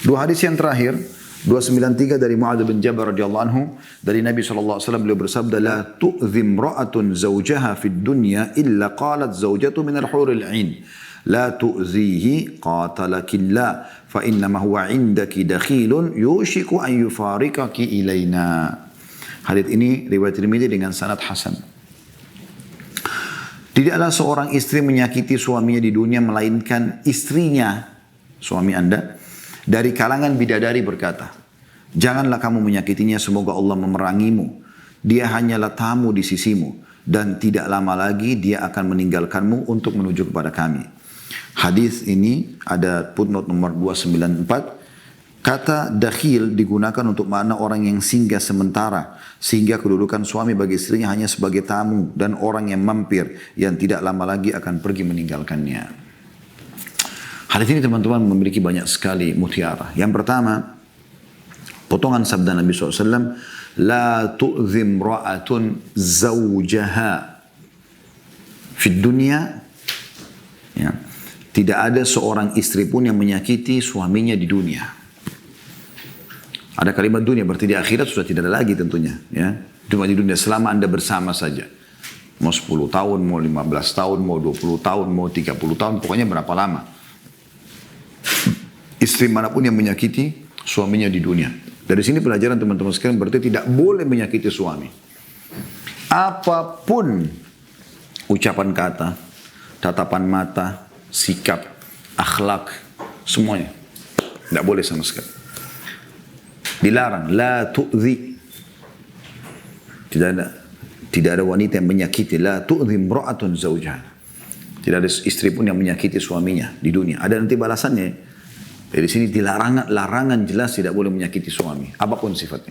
Dua hadis yang terakhir, 293 dari Mu'adz bin Jabal radhiyallahu anhu dari Nabi SAW beliau bersabda la tu'dhim ra'atun zawjaha fid dunya illa qalat zawjatu min al-huril 'ain la tu'zihi qatalakillah fa innama huwa 'indaki dakhilun yushiku an yufarikaki ilaina. Hadis ini riwayat Tirmidzi dengan sanad hasan. Tidaklah seorang istri menyakiti suaminya di dunia melainkan istrinya, suami Anda, dari kalangan bidadari berkata, janganlah kamu menyakitinya, semoga Allah memerangimu. Dia hanyalah tamu di sisimu dan tidak lama lagi dia akan meninggalkanmu untuk menuju kepada kami. Hadis ini ada footnote nomor 294. Kata dakhil digunakan untuk makna orang yang singgah sementara, sehingga kedudukan suami bagi istrinya hanya sebagai tamu dan orang yang mampir yang tidak lama lagi akan pergi meninggalkannya. Hadis ini teman-teman memiliki banyak sekali mutiara. Yang pertama, potongan sabda Nabi SAW, la tu'zim ra'atun zawjaha fid dunya. Ya. Tidak ada seorang istri pun yang menyakiti suaminya di dunia. Ada kalimat dunia, berarti di akhirat sudah tidak ada lagi tentunya. Ya. Cuma di dunia selama Anda bersama saja. Mau 10 tahun, mau 15 tahun, mau 20 tahun, mau 30 tahun, pokoknya berapa lama. Istri manapun yang menyakiti suaminya di dunia. Dari sini pelajaran teman-teman sekalian berarti tidak boleh menyakiti suami. Apapun ucapan kata, tatapan mata, sikap, akhlak, semuanya. Tidak boleh sama sekali. Dilarang, la tu'zi. Tidak ada wanita yang menyakiti, la tu'zi imra'atun zawjaha. Tidak ada istri pun yang menyakiti suaminya di dunia. Ada nanti balasannya. Dari sini larangan jelas tidak boleh menyakiti suami. Apapun sifatnya.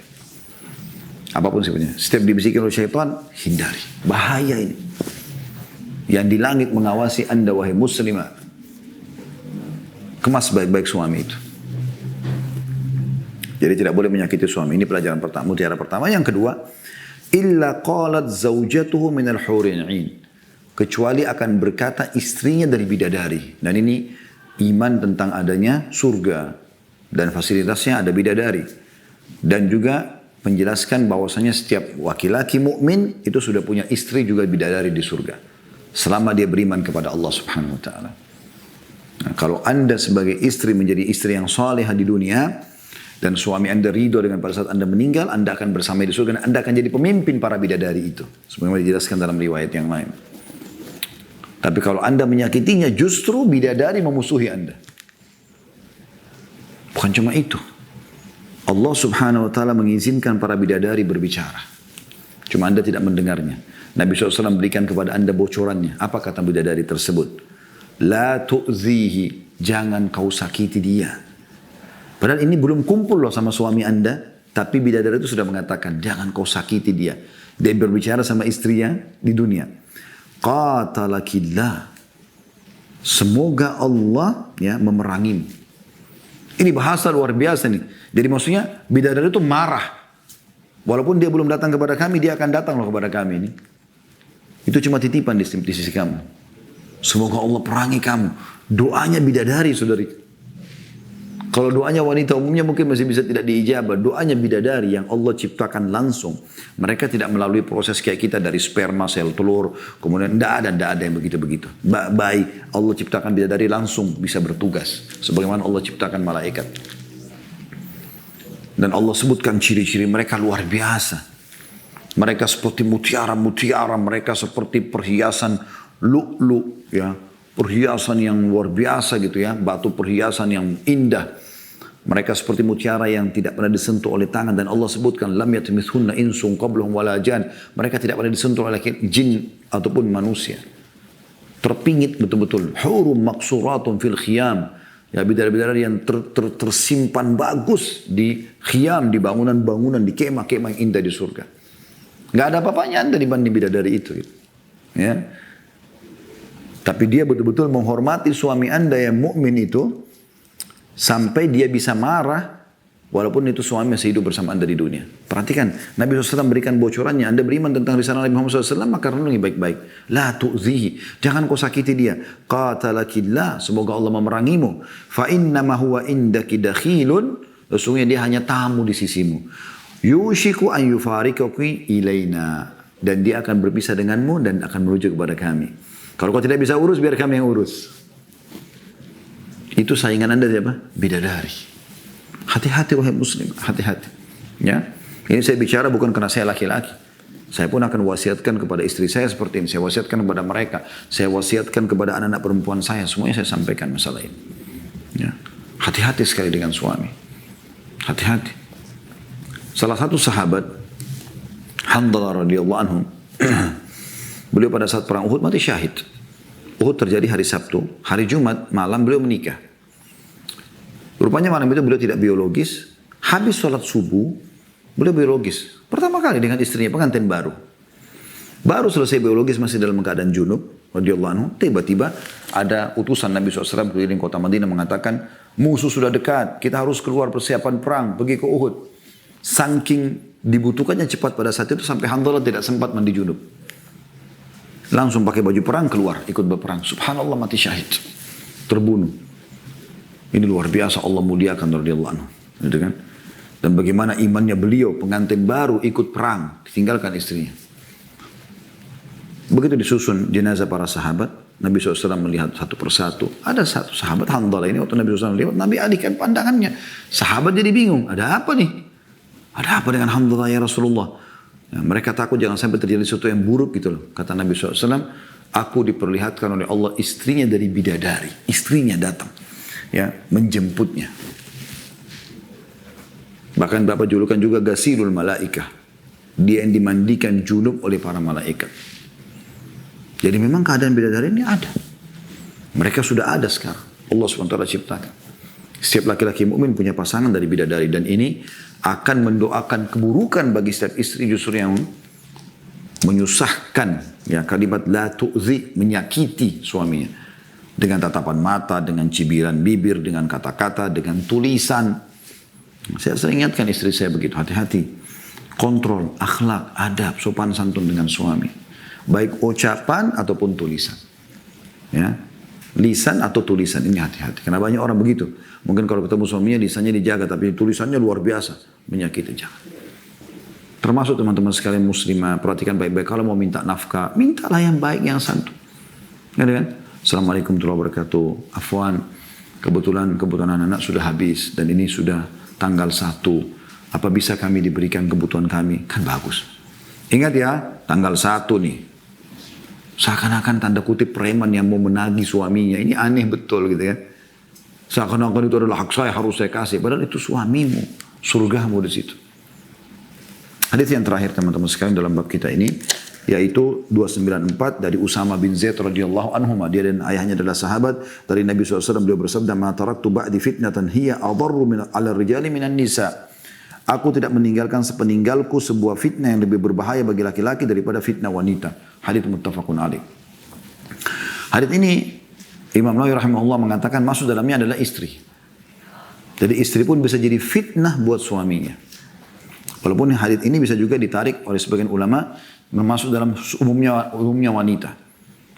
Apapun sifatnya. Setiap dibisikin oleh syaitan, hindari. Bahaya ini. Yang di langit mengawasi Anda wahai muslimah. Kemas baik-baik suami itu. Jadi tidak boleh menyakiti suami. Ini pelajaran pertama. Mutiara pertama. Yang kedua. Illa qalat zawjatuhu minal hurin 'ain. Kecuali akan berkata istrinya dari bidadari. Dan ini iman tentang adanya surga dan fasilitasnya ada bidadari, dan juga menjelaskan bahwasanya setiap laki-laki mukmin itu sudah punya istri juga bidadari di surga selama dia beriman kepada Allah Subhanahu wa taala. Nah, kalau Anda sebagai istri menjadi istri yang salehah di dunia dan suami Anda ridho dengan pada saat Anda meninggal, Anda akan bersama di surga dan Anda akan jadi pemimpin para bidadari itu, sebagaimana dijelaskan dalam riwayat yang lain. Tapi kalau Anda menyakitinya, justru bidadari memusuhi Anda. Bukan cuma itu. Allah Subhanahu wa taala mengizinkan para bidadari berbicara. Cuma Anda tidak mendengarnya. Nabi SAW berikan kepada Anda bocorannya. Apa kata bidadari tersebut? La tu'zihi, jangan kau sakiti dia. Padahal ini belum kumpul loh sama suami Anda, tapi bidadari itu sudah mengatakan, jangan kau sakiti dia. Dia berbicara sama istrinya di dunia. Qatalakillah. Semoga Allah ya memerangimu. Ini bahasa luar biasa nih. Jadi maksudnya bidadari itu marah. Walaupun dia belum datang kepada kami, dia akan datang loh kepada kami ini. Itu cuma titipan di sisi kamu. Semoga Allah perangi kamu. Doanya bidadari, saudari. Kalau doanya wanita umumnya mungkin masih bisa tidak diijabah. Doanya bidadari yang Allah ciptakan langsung. Mereka tidak melalui proses kayak kita dari sperma, sel telur. Kemudian tidak ada yang begitu-begitu. Baik, Allah ciptakan bidadari langsung bisa bertugas. Sebagaimana Allah ciptakan malaikat. Dan Allah sebutkan ciri-ciri mereka luar biasa. Mereka seperti mutiara-mutiara. Mereka seperti perhiasan lu'lu. Ya. Perhiasan yang luar biasa gitu ya. Batu perhiasan yang indah. Mereka seperti mutiara yang tidak pernah disentuh oleh tangan. Dan Allah sebutkan, lam yatmithunna insun qablahum wala jan. Mereka tidak pernah disentuh oleh jin ataupun manusia. Terpingit betul-betul. Hurum maksuratun fil khiyam. Ya, bidadari-bidadari yang tersimpan bagus di khiyam, di bangunan-bangunan, di kemah-kemah yang indah di surga. Gak ada apa-apanya Anda dibanding bidadari itu. Gitu. Ya. Tapi dia betul-betul menghormati suami Anda yang mukmin itu. Sampai dia bisa marah walaupun itu suami masih hidup bersama Anda di dunia. Perhatikan, Nabi SAW berikan bocorannya. Anda beriman tentang risalah Nabi Muhammad SAW, maka renungi baik-baik. La tu'zihi, jangan kau sakiti dia. Qatalakillah, semoga Allah memerangimu. Fa innama huwa indaki dakhilun, sesungguhnya dia hanya tamu di sisimu. Yushiku an yufarikaki ilaina, dan dia akan berpisah denganmu dan akan menuju kepada kami. Kalau kau tidak bisa urus, biar kami yang urus. Itu saingan Anda siapa? Bidadari. Hati-hati wahai muslim, hati-hati. Ya, ini saya bicara bukan karena saya laki-laki. Saya pun akan wasiatkan kepada istri saya seperti ini. Saya wasiatkan kepada mereka. Saya wasiatkan kepada anak-anak perempuan saya. Semuanya saya sampaikan masalah ini. Ya. Hati-hati sekali dengan suami. Hati-hati. Salah satu sahabat, Handalah radhiyallahu anhu, beliau pada saat perang Uhud mati syahid. Uhud terjadi hari Sabtu. Hari Jumat malam beliau menikah. Rupanya malam itu beliau tidak biologis. Habis sholat subuh, beliau biologis. Pertama kali dengan istrinya, pengantin baru. Baru selesai biologis masih dalam keadaan junub. Radhiyallahu anhu. Tiba-tiba ada utusan Nabi SAW keliling kota Madinah mengatakan, musuh sudah dekat, kita harus keluar persiapan perang, pergi ke Uhud. Saking dibutuhkannya cepat pada saat itu sampai Handalah tidak sempat mandi junub. Langsung pakai baju perang keluar, ikut berperang. Subhanallah, mati syahid. Terbunuh. Ini luar biasa, Allah muliakan radhiyallahu anhu. Gitu kan? Dan bagaimana imannya beliau, pengantin baru ikut perang, ditinggalkan istrinya. Begitu disusun jenazah para sahabat, Nabi SAW melihat satu persatu. Ada satu sahabat Handalah ini, waktu Nabi SAW lewat, Nabi alihkan pandangannya. Sahabat jadi bingung, ada apa nih? Ada apa dengan Handalah ya Rasulullah? Ya, mereka takut jangan sampai terjadi sesuatu yang buruk gitu loh. Kata Nabi SAW, aku diperlihatkan oleh Allah istrinya dari bidadari. Istrinya datang. Ya, menjemputnya. Bahkan Bapak julukan juga Gasilul Malaikah. Dia yang dimandikan junub oleh para malaikat. Jadi memang keadaan bidadari ini ada. Mereka sudah ada sekarang. Allah SWT ciptakan. Setiap laki-laki mukmin punya pasangan dari bidadari. Dan ini akan mendoakan keburukan bagi setiap istri justru yang menyusahkan. Ya, kalimat la tu'zi, menyakiti suaminya. Dengan tatapan mata, dengan cibiran bibir, dengan kata-kata, dengan tulisan. Saya sering ingatkan istri saya begitu, hati-hati. Kontrol, akhlak, adab, sopan santun dengan suami. Baik ucapan ataupun tulisan. Ya, lisan atau tulisan, ini hati-hati. Karena banyak orang begitu. Mungkin kalau ketemu suaminya, lisannya dijaga, tapi tulisannya luar biasa. Menyakiti, jangan. Termasuk teman-teman sekalian muslimah, perhatikan baik-baik. Kalau mau minta nafkah, mintalah yang baik, yang santun. Nggak kan? Assalamualaikum warahmatullahi wabarakatuh. Afwan, kebetulan anak-anak sudah habis dan ini sudah tanggal 1. Apa bisa kami diberikan kebutuhan kami? Kan bagus. Ingat ya, tanggal 1 nih. Seakan-akan tanda kutip preman yang mau menagih suaminya. Ini aneh betul gitu ya. Seakan-akan itu adalah hak saya, harus saya kasih. Padahal itu suamimu, surgamu di situ. Hadits yang terakhir teman-teman sekalian dalam bab kita ini, yaitu 294 dari Usama bin Zaid radhiyallahu anhu. Dia dan ayahnya adalah sahabat dari Nabi SAW. Beliau bersabda, ma taraktu ba'di fitnatan hiya adarru min ala rijali minan nisa. Aku tidak meninggalkan sepeninggalku sebuah fitnah yang lebih berbahaya bagi laki-laki daripada fitnah wanita. Hadits muttafaqun alaih. Hadits ini Imam Nawawi rahimahullah mengatakan masuk dalamnya adalah istri. Jadi istri pun bisa jadi fitnah buat suaminya. Walaupun hadits ini bisa juga ditarik oleh sebagian ulama masuk dalam umumnya wanita.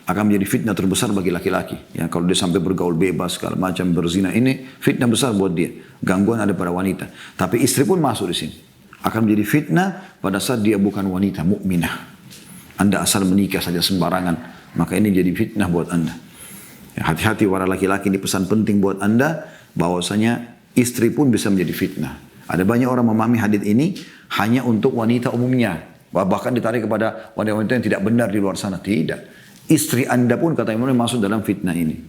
Akan menjadi fitnah terbesar bagi laki-laki. Ya, kalau dia sampai bergaul bebas, segala macam berzina, ini fitnah besar buat dia. Gangguan ada pada wanita. Tapi istri pun masuk di sini. Akan menjadi fitnah pada saat dia bukan wanita mukminah. Anda asal menikah saja sembarangan, maka ini jadi fitnah buat Anda. Ya, hati-hati para laki-laki, ini pesan penting buat Anda, bahwasanya istri pun bisa menjadi fitnah. Ada banyak orang memahami hadits ini hanya untuk wanita umumnya. Bahkan ditarik kepada wanita-wanita yang tidak benar di luar sana. Tidak. Istri Anda pun kata Imam masuk dalam fitnah ini.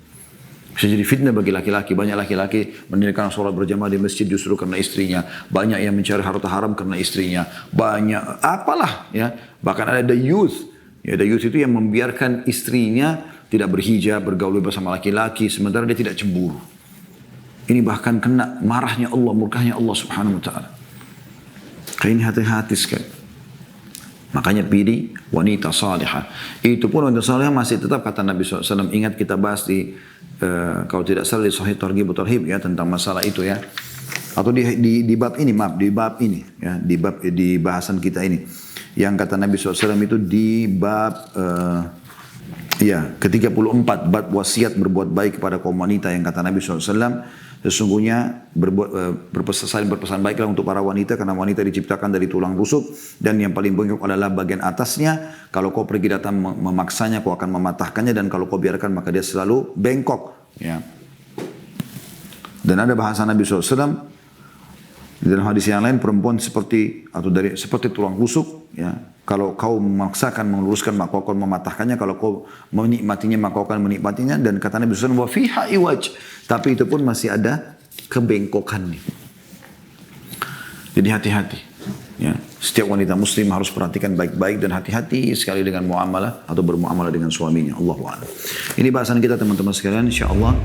Bisa jadi fitnah bagi laki-laki. Banyak laki-laki mendirikan sholat berjamaah di masjid justru karena istrinya. Banyak yang mencari harta haram karena istrinya. Banyak apalah ya. Bahkan ada the youth. Ya, the youth itu yang membiarkan istrinya tidak berhijab, bergaul bersama laki-laki sementara dia tidak cemburu. Ini bahkan kena marahnya Allah, murkahnya Allah Subhanahu wa taala. Ini hati-hati sekali. Makanya pilih wanita salihah. Itu pun wanita salihah masih tetap kata Nabi SAW. Ingat kita bahas di, kalau tidak salah di Sahih Targhib wa Tarhib ya, tentang masalah itu ya. Atau di bab ini, maaf, di bab ini, ya, di bahasan kita ini. Yang kata Nabi SAW itu di bab, ya, ke-34, bab wasiat berbuat baik kepada kaum wanita, yang kata Nabi SAW, sesungguhnya saling berpesan baiklah untuk para wanita, karena wanita diciptakan dari tulang rusuk, dan yang paling bengkok adalah bagian atasnya. Kalau kau pergi datang memaksanya, kau akan mematahkannya, dan kalau kau biarkan maka dia selalu bengkok. Ya. Dan ada bahasa Nabi SAW, di dalam hadis yang lain, perempuan seperti tulang rusuk, ya. Kalau kau memaksakan meluruskan maka kau akan mematahkannya, kalau kau menikmatinya maka kau akan menikmatinya. Dan kata Nabi SAW, wa fiha iwaj, tapi itu pun masih ada kebengkokannya. Jadi hati-hati, ya. Setiap wanita muslim harus perhatikan baik-baik dan hati-hati sekali dengan muamalah atau bermuamalah dengan suaminya. Allahu a'lam. Ini bahasan kita teman-teman sekalian, insyaallah